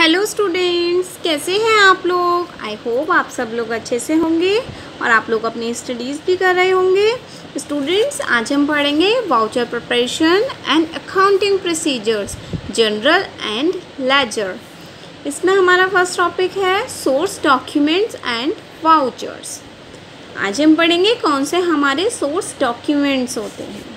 Hello students, कैसे हैं आप लोग। आई होप आप सब लोग अच्छे से होंगे और आप लोग अपनी स्टडीज़ भी कर रहे होंगे। स्टूडेंट्स, आज हम पढ़ेंगे voucher preparation and accounting procedures, journal and ledger. इसमें हमारा फर्स्ट टॉपिक है सोर्स डॉक्यूमेंट्स एंड वाउचर्स। आज हम पढ़ेंगे कौन से हमारे सोर्स डॉक्यूमेंट्स होते हैं।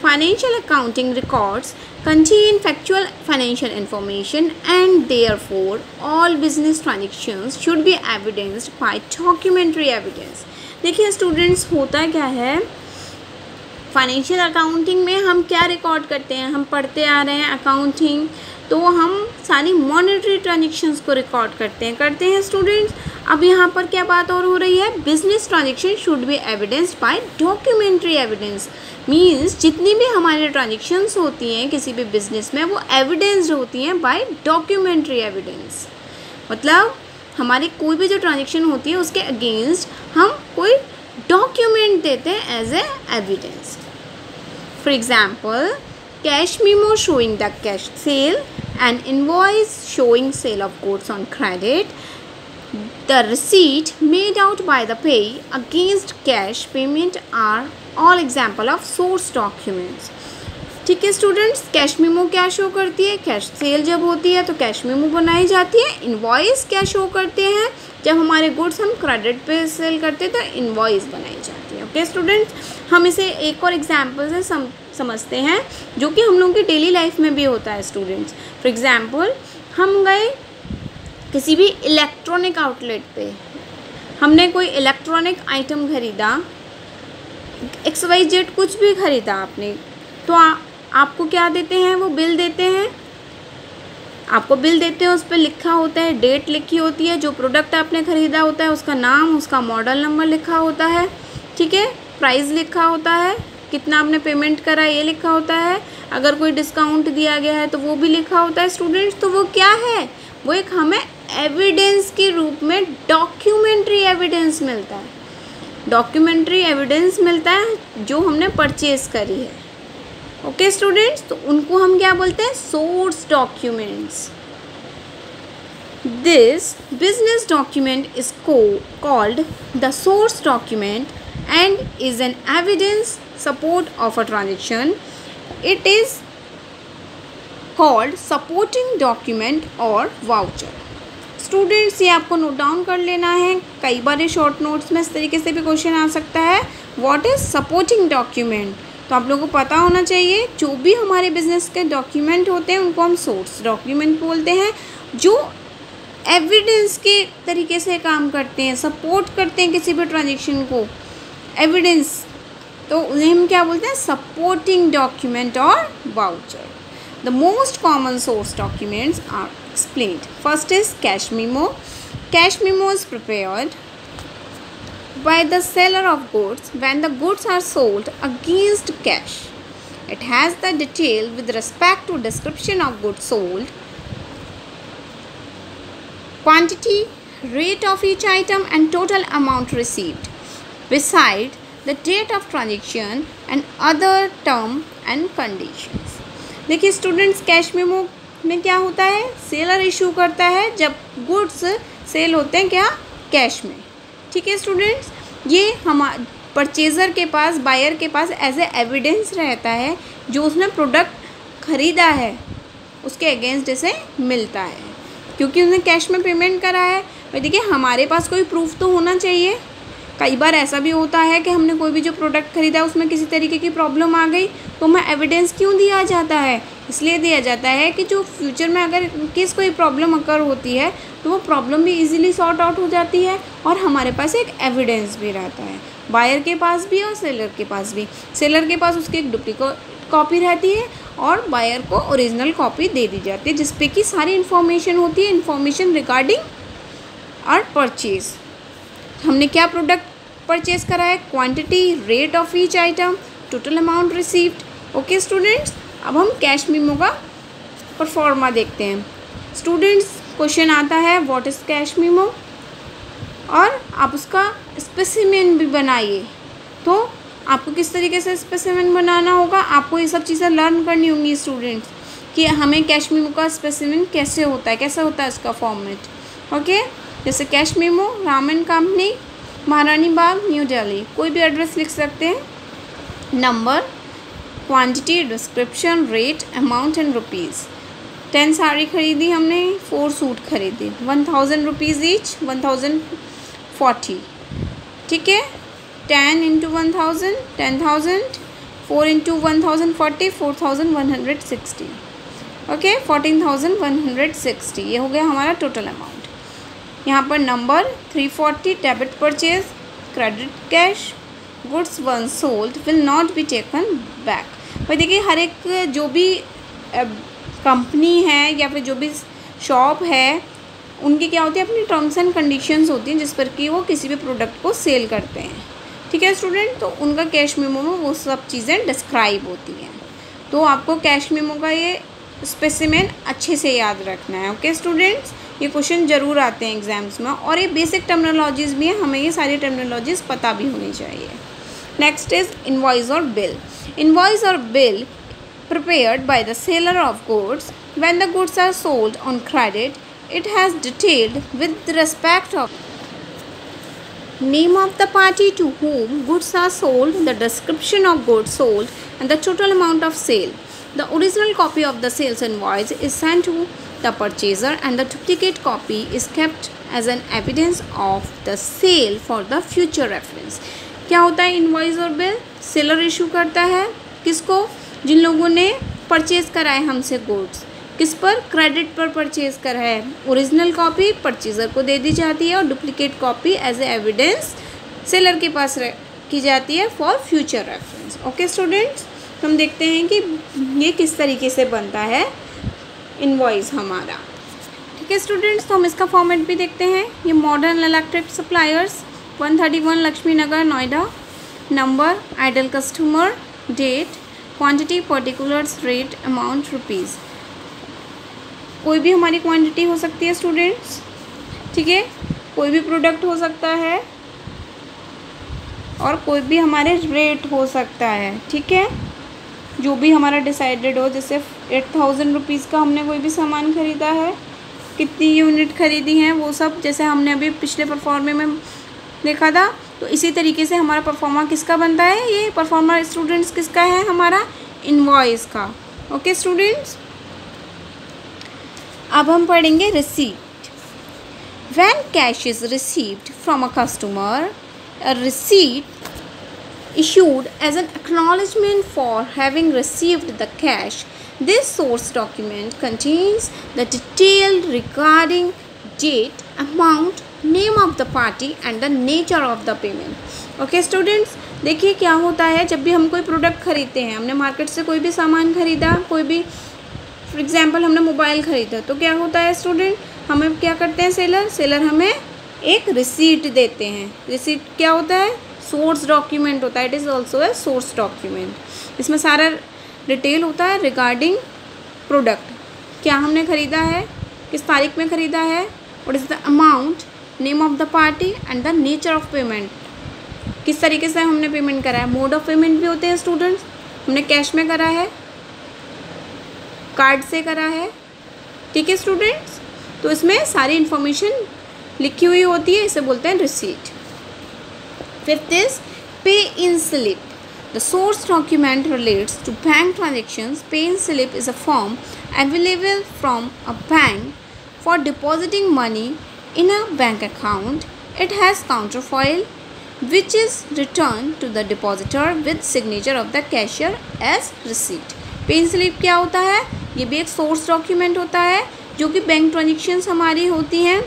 Financial accounting records contain factual financial information and therefore all business transactions should be evidenced by documentary evidence। देखिए स्टूडेंट्स, होता क्या है, फाइनेंशियल अकाउंटिंग में हम क्या रिकॉर्ड करते हैं, हम पढ़ते आ रहे हैं अकाउंटिंग, तो हम सारी मॉनेटरी ट्रांजेक्शन्स को रिकॉर्ड करते हैं स्टूडेंट्स। अब यहाँ पर क्या बात और हो रही है, business transaction should be evidenced by documentary evidence. Means जितनी भी हमारी ट्रांजेक्शन्स होती हैं किसी भी बिजनेस में, वो एविडेंस्ड होती हैं बाय डॉक्यूमेंट्री एविडेंस। मतलब हमारी कोई भी जो ट्रांजेक्शन होती है उसके अगेंस्ट हम कोई डॉक्यूमेंट देते हैं as a evidence. For example, cash memo showing the cash sale and invoice showing sale of goods on credit, the receipt made out by the payee against cash payment are all example of source documents। ठीक है students, cash memo क्या show करती है, cash cell जब होती है तो cash memo बनाई जाती है। इनवॉइस क्या शो करते हैं, जब हमारे गुड्स हम क्रेडिट पे सेल करते हैं तो इनवॉइस बनाई जाती है। ओके स्टूडेंट्स, हम इसे एक और एग्जांपल से समझते हैं जो कि हम लोगों की डेली लाइफ में भी होता है स्टूडेंट्स। फॉर एग्जांपल, हम गए किसी भी इलेक्ट्रॉनिक आउटलेट पे, हमने कोई इलेक्ट्रॉनिक आइटम ख़रीदा, XYZ कुछ भी ख़रीदा आपने, तो आपको क्या देते हैं, वो बिल देते हैं। आपको बिल देते हैं, उस पर लिखा होता है, डेट लिखी होती है, जो प्रोडक्ट आपने ख़रीदा होता है उसका नाम, उसका मॉडल नंबर लिखा होता है, ठीक है, प्राइस लिखा होता है, कितना आपने पेमेंट करा ये लिखा होता है, अगर कोई डिस्काउंट दिया गया है तो वो भी लिखा होता है स्टूडेंट्स। तो वो क्या है, वो एक हमें एविडेंस के रूप में डॉक्यूमेंट्री एविडेंस मिलता है। डॉक्यूमेंट्री एविडेंस मिलता है जो हमने परचेज करी है। ओके स्टूडेंट्स, तो उनको हम क्या बोलते हैं, source documents. This business document is called the source document and is an evidence support of a transaction. It is called supporting document or voucher। Students, ये आपको नोट डाउन कर लेना है, कई बार शॉर्ट नोट्स में इस तरीके से भी क्वेश्चन आ सकता है, व्हाट इज़ सपोर्टिंग डॉक्यूमेंट। तो आप लोगों को पता होना चाहिए, जो भी हमारे बिजनेस के डॉक्यूमेंट होते हैं उनको हम सोर्स डॉक्यूमेंट बोलते हैं, जो एविडेंस के तरीके से काम करते हैं, सपोर्ट करते हैं किसी भी ट्रांजेक्शन को, एविडेंस, तो उन्हें हम क्या बोलते हैं, सपोर्टिंग डॉक्यूमेंट और voucher. The most common source documents are explained. First is cash memo. Cash memo is prepared by the seller of goods when the goods are sold against cash. It has the detail with respect to description of goods sold, quantity, rate of each item and total amount received, beside the date of transaction and other term and conditions। देखिए students, cash memo में क्या होता है, seller issue करता है जब goods sale होते हैं क्या, कैश में। ठीक है स्टूडेंट्स, ये हम परचेज़र के पास, बायर के पास एज ए एविडेंस रहता है, जो उसने प्रोडक्ट ख़रीदा है उसके अगेंस्ट इसे मिलता है, क्योंकि उसने कैश में पेमेंट करा है। भाई देखिए, हमारे पास कोई प्रूफ तो होना चाहिए। कई बार ऐसा भी होता है कि हमने कोई भी जो प्रोडक्ट ख़रीदा उसमें किसी तरीके की प्रॉब्लम आ गई, तो हमें एविडेंस क्यों दिया जाता है, इसलिए दिया जाता है कि जो फ्यूचर में अगर किस कोई प्रॉब्लम अकर होती है तो वो प्रॉब्लम भी इजीली सॉर्ट आउट हो जाती है और हमारे पास एक एविडेंस भी रहता है, बायर के पास भी और सेलर के पास भी। सेलर के पास उसकी एक डुप्लीकेट कॉपी रहती है और बायर को ओरिजिनल कॉपी दे दी जाती है, जिस पे कि सारी इन्फॉर्मेशन होती है, इन्फॉर्मेशन रिगार्डिंग और परचेज़, हमने क्या प्रोडक्ट परचेज करा है, quantity, rate of each item, total amount received. Okay students, अब हम कैश मेमो का परफॉर्मा देखते हैं। स्टूडेंट्स, क्वेश्चन आता है व्हाट इज़ कैश मेमो, और आप उसका स्पेसिमेन भी बनाइए। तो आपको किस तरीके से स्पेसिमेन बनाना होगा, आपको ये सब चीज़ें लर्न करनी होंगी स्टूडेंट्स। कि हमें कैश मेमो का स्पेसिमेन कैसे होता है, कैसा होता है इसका फॉर्मेट। ओके, जैसे कैश मेमो, रामन कंपनी, महारानी बाग, न्यू दिल्ली, कोई भी एड्रेस लिख सकते हैं। Number, quantity, description, rate, amount and rupees. 10 sari खरीदी हमने, 4 सूट खरीदे, 1000 रुपीज़ ईच, 1040, ठीक है। 10 इंटू 1000, 10,000, 4 इंटू 1040, 4160, ओके, 14,160, ये हो गया हमारा टोटल अमाउंट। यहाँ पर number 340, debit purchase, credit cash, goods one sold will not be taken back. भाई देखिए, हर एक जो भी कंपनी है या फिर जो भी शॉप है, उनकी क्या होती है, अपनी टर्म्स एंड कंडीशंस होती हैं जिस पर कि वो किसी भी प्रोडक्ट को सेल करते हैं, ठीक है स्टूडेंट। तो उनका कैश मेमो में वो सब चीज़ें डिस्क्राइब होती हैं। तो आपको कैश मेमो का ये स्पेसिमेन अच्छे से याद रखना है। ओके स्टूडेंट्स, ये क्वेश्चन ज़रूर आते हैं एग्जाम्स में, और ये बेसिक टर्मिनोलॉजीज़ भी हैं, हमें ये सारी टर्मिनोलॉजीज़ पता भी होनी चाहिए। नेक्स्ट इज इनवॉइस और बिल। इनवॉइस और bill prepared by the seller of goods when the goods are sold on credit. It has detailed with respect of name of the party to whom goods are sold, the description of goods sold, and the total amount of sale. The original copy of the sales invoice is sent to the purchaser and the duplicate copy is kept as an evidence of the sale for the future reference. क्या होता है invoice और bill? Seller issue करता है किसको? जिन लोगों ने purchase करा है हमसे गुड्स, किस पर? क्रेडिट पर परचेज़ करा है। ओरिजिनल कॉपी परचेज़र को दे दी जाती है और duplicate copy as a evidence seller के पास की जाती है for future reference. Okay students, हम देखते हैं कि ये किस तरीके से बनता है इनवॉइस हमारा, ठीक है स्टूडेंट्स। तो हम इसका फॉर्मेट भी देखते हैं। ये modern electric suppliers, 131 Lakshmi Nagar, Noida. Number, ideal customer, date, quantity, particulars, rate, amount, rupees. कोई भी हमारी क्वांटिटी हो सकती है स्टूडेंट्स, ठीक है, कोई भी प्रोडक्ट हो सकता है और कोई भी हमारे रेट हो सकता है, ठीक है, जो भी हमारा डिसाइडेड हो। जैसे 8000 रुपीज़ का हमने कोई भी सामान ख़रीदा है, कितनी यूनिट ख़रीदी हैं वो सब, जैसे हमने अभी पिछले परफॉर्मे में देखा था। तो इसी तरीके से हमारा परफॉर्मा किसका बनता है? ये परफॉर्मा स्टूडेंट्स किसका है? हमारा इनवॉइस का। ओके स्टूडेंट्स, अब हम पढ़ेंगे receipt. When cash is received from a customer, a receipt issued as an acknowledgement for having received the cash. This source document contains the detail regarding date, amount, name of the party and the nature of the payment. Okay students, देखिए क्या होता है जब भी हम कोई product खरीदते हैं, हमने मार्केट से कोई भी सामान खरीदा, कोई भी फॉर एग्जांपल हमने मोबाइल खरीदा, तो क्या होता है स्टूडेंट, हमें क्या करते हैं सेलर हमें एक रिसीट देते हैं। रिसीट क्या होता है? सोर्स डॉक्यूमेंट होता है। It is also a source document. इसमें सारा डिटेल होता है रिगार्डिंग प्रोडक्ट, क्या हमने ख़रीदा है, किस तारीख में ख़रीदा है, what is the amount, name of the party and the nature of payment, किस तरीके से हमने पेमेंट करा है। मोड ऑफ पेमेंट भी होते हैं स्टूडेंट्स, हमने कैश में करा है, कार्ड से करा है, ठीक है स्टूडेंट्स। तो इसमें सारी इन्फॉर्मेशन लिखी हुई होती है, इसे बोलते हैं receipt. Fifth is pay-in slip. The source document relates to bank transactions. Pay-in slip is a form available from a bank for depositing money in a bank account. It has counterfoil which is returned to the depositor with signature of the cashier as receipt. Pay-in slip क्या होता है? ये भी एक source document होता है जो कि बैंक ट्रांजेक्शन्स हमारी होती हैं,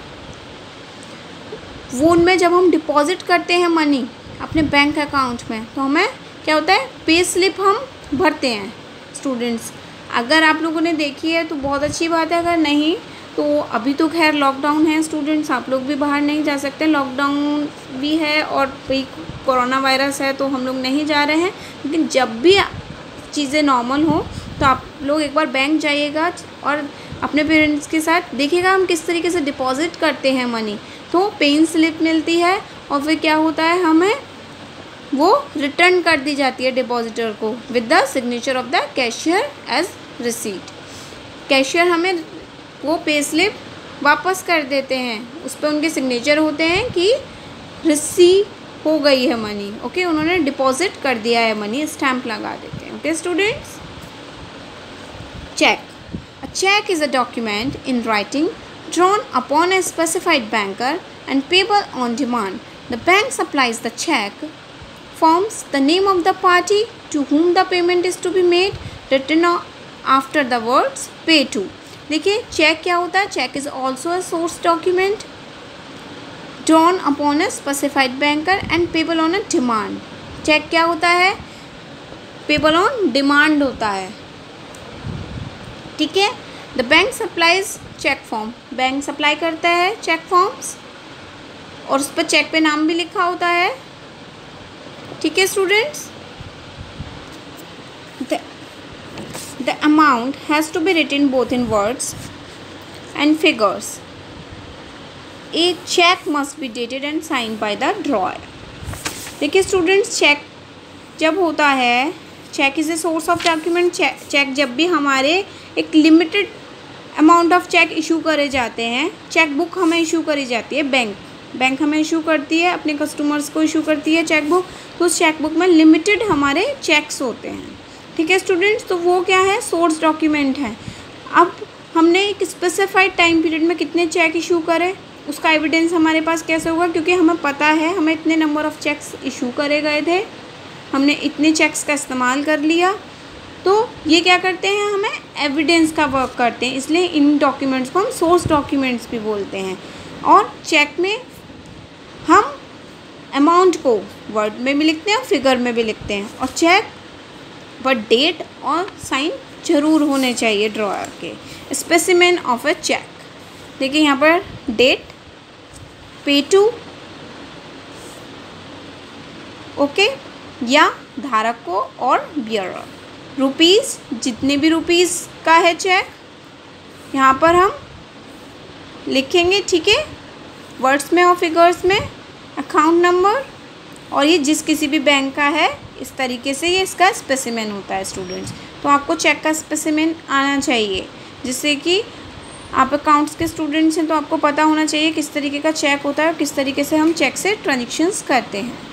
वो उनमें जब हम डिपॉजिट करते हैं मनी अपने बैंक अकाउंट में, तो हमें क्या होता है? पे स्लिप हम भरते हैं स्टूडेंट्स। अगर आप लोगों ने देखी है तो बहुत अच्छी बात है, अगर नहीं तो अभी तो खैर लॉकडाउन है स्टूडेंट्स, आप लोग भी बाहर नहीं जा सकते, लॉकडाउन भी है और कोरोना वायरस है तो हम लोग नहीं जा रहे हैं। लेकिन जब भी चीज़ें नॉर्मल हो तो आप लोग एक बार बैंक जाइएगा और अपने पेरेंट्स के साथ देखिएगा हम किस तरीके से डिपॉजिट करते हैं मनी। तो पे-इन स्लिप मिलती है और फिर क्या होता है, हमें वो रिटर्न कर दी जाती है डिपॉजिटर को with the signature of the cashier as receipt. Cashier हमें वो पे स्लिप वापस कर देते हैं, उस पर उनके सिग्नेचर होते हैं कि रिसीव हो गई है मनी, ओके, उन्होंने डिपॉजिट कर दिया है मनी, स्टैम्प लगा देते हैं। Okay students, cheque. A cheque is a document in writing drawn upon a specified banker and payable on demand. The bank supplies the check, forms the name of the party to whom the payment is to be made, written after the words pay to. देखिए cheque क्या होता है, cheque is also a source document drawn upon a specified banker and payable on a demand. Cheque क्या होता है, payable on demand होता है, ठीक है। The bank supplies cheque form, bank supply करता है चेक फॉर्म्स और उस पर चेक पे नाम भी लिखा होता है, ठीक है students. The amount has to be written both in words and figures. A cheque must be dated and sign by the drawer. देखिए स्टूडेंट्स, चेक जब होता है, cheque is a source of document. Cheque जब भी हमारे एक limited amount of cheque issue करे जाते हैं, चेक बुक हमें इशू करी जाती है, बैंक हमें इशू करती है, अपने कस्टमर्स को इशू करती है चेक बुक, तो उस चेक बुक में लिमिटेड हमारे चेक्स होते हैं, ठीक है स्टूडेंट्स। तो वो क्या है, सोर्स डॉक्यूमेंट है। अब हमने एक स्पेसिफाइड टाइम पीरियड में कितने चेक इशू करे, उसका एविडेंस हमारे पास कैसे होगा, क्योंकि हमें पता है हमें इतने नंबर ऑफ चेक्स इशू करे गए थे, हमने इतने चेक्स का इस्तेमाल कर लिया, तो ये क्या करते हैं, हमें एविडेंस का वर्क करते हैं, इसलिए इन डॉक्यूमेंट्स को हम सोर्स डॉक्यूमेंट्स भी बोलते हैं। और चेक में हम अमाउंट को वर्ड में भी लिखते हैं और फिगर में भी लिखते हैं, और चेक पर डेट और साइन जरूर होने चाहिए ड्रॉयर के। स्पेसिमेन ऑफ ए चेक, देखिए यहाँ पर डेट, पे टू, ओके, या धारक को, और बियरर। रुपीज़, जितने भी रुपीज़ का है चेक यहाँ पर हम लिखेंगे, ठीक है, वर्ड्स में और फिगर्स में, अकाउंट नंबर, और ये जिस किसी भी बैंक का है, इस तरीके से ये इसका स्पेसिमेन होता है स्टूडेंट्स। तो आपको चेक का स्पेसिमेन आना चाहिए, जिससे कि आप अकाउंट्स के स्टूडेंट्स हैं तो आपको पता होना चाहिए किस तरीके का चेक होता है और किस तरीके से हम चेक से ट्रांजेक्शन्स करते हैं।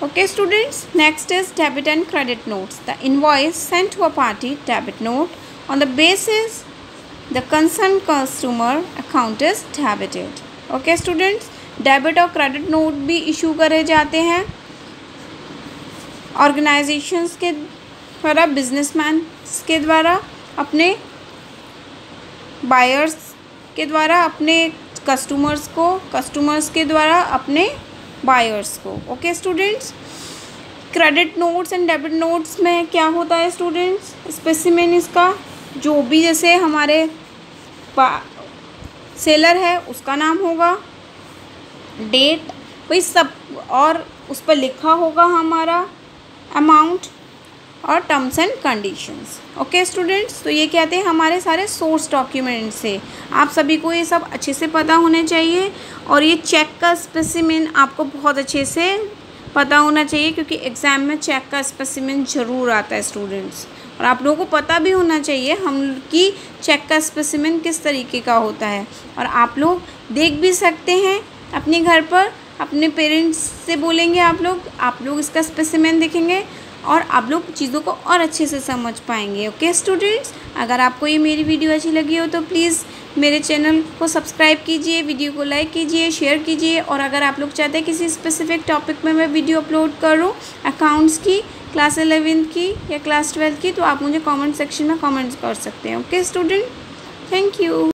Okay students, next is debit and credit notes. The invoice sent to a party, debit note, on the basis the concerned customer account is debited. Okay students, debit और क्रेडिट नोट भी issue करे जाते हैं organisations के द्वारा, businessman के द्वारा, अपने बायर्स के द्वारा अपने कस्टमर्स को, कस्टमर्स के द्वारा अपने बायर्स को। Okay students, credit notes and debit notes में क्या होता है स्टूडेंट्स, स्पेसिमेन इसका जो भी, जैसे हमारे सेलर है उसका नाम होगा, डेट वही सब, और उस पर लिखा होगा हमारा अमाउंट और terms and conditions. Okay students, तो ये क्या थे हमारे सारे सोर्स डॉक्यूमेंट्स से, आप सभी को ये सब अच्छे से पता होने चाहिए। और ये चेक का स्पेसिमेन आपको बहुत अच्छे से पता होना चाहिए, क्योंकि एग्ज़ाम में चेक का स्पेसिमेन ज़रूर आता है स्टूडेंट्स, और आप लोगों को पता भी होना चाहिए हम कि चेक का स्पेसिमेन किस तरीके का होता है। और आप लोग देख भी सकते हैं अपने घर पर, अपने पेरेंट्स से बोलेंगे आप लोग इसका स्पेसिमेन देखेंगे और आप लोग चीज़ों को और अच्छे से समझ पाएंगे। ओके स्टूडेंट्स, अगर आपको ये मेरी वीडियो अच्छी लगी हो तो प्लीज़ मेरे चैनल को सब्सक्राइब कीजिए, वीडियो को लाइक कीजिए, शेयर कीजिए। और अगर आप लोग चाहते हैं किसी स्पेसिफिक टॉपिक में मैं वीडियो अपलोड करूँ, अकाउंट्स की, क्लास 11 की या क्लास 12 की, तो आप मुझे कमेंट सेक्शन में कमेंट्स कर सकते हैं। Okay student, thank you.